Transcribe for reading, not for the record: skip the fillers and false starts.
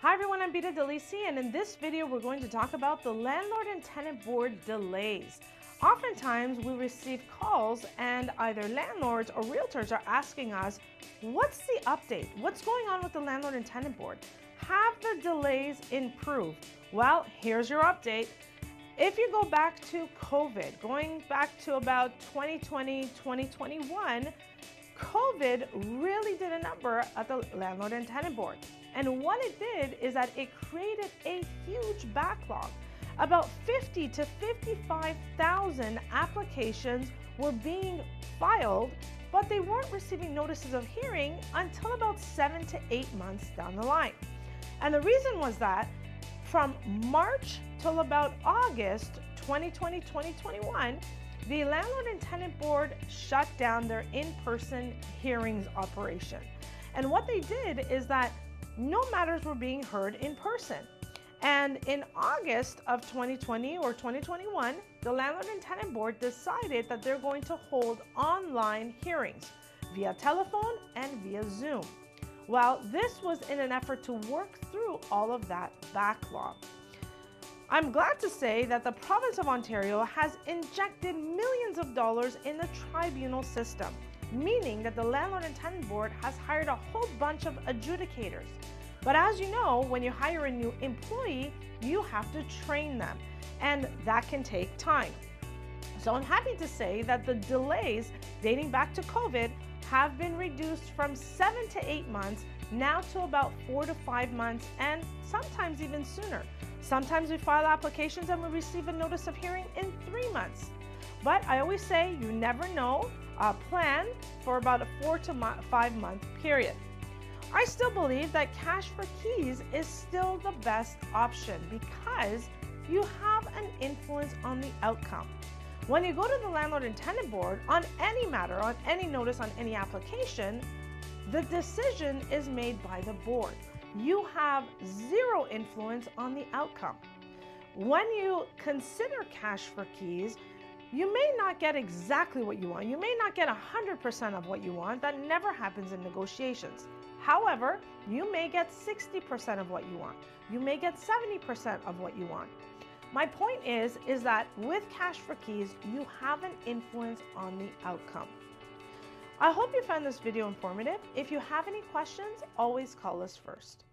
Hi everyone, I'm Bita Delisi, and in this video we're going to talk about the landlord and tenant board delays. Oftentimes we receive calls and either landlords or realtors are asking us, what's the update? What's going on with the landlord and tenant board? Have the delays improved? Well, here's your update. If you go back to COVID, going back to about 2020, 2021, COVID really did a number at the landlord and tenant board. And what it did is that it created a huge backlog. About 50 to 55,000 applications were being filed, but they weren't receiving notices of hearing until about 7 to 8 months down the line. And the reason was that from March till about August 2020, 2021, the landlord and tenant board shut down their in-person hearings operation. And what they did is that no matters were being heard in person. And in August of 2020 or 2021, the landlord and tenant board decided that they're going to hold online hearings via telephone and via Zoom. Well, this was in an effort to work through all of that backlog. I'm glad to say that the province of Ontario has injected millions of dollars in the tribunal system, meaning that the landlord and tenant board has hired a whole bunch of adjudicators. But as you know, when you hire a new employee, you have to train them, and that can take time. So I'm happy to say that the delays dating back to COVID have been reduced from 7 to 8 months now to about 4 to 5 months, and sometimes even sooner. Sometimes we file applications and we receive a notice of hearing in 3 months. But I always say you never know. Plan for about a 4 to 5 month period. I still believe that cash for keys is still the best option because you have an influence on the outcome. When you go to the landlord and tenant board on any matter, on any notice, on any application, the decision is made by the board. You have zero influence on the outcome. When you consider cash for keys, you may not get exactly what you want. You may not get 100% of what you want. That never happens in negotiations. However, you may get 60% of what you want. You may get 70% of what you want. My point is that with cash for keys, you have an influence on the outcome. I hope you found this video informative. If you have any questions, always call us first.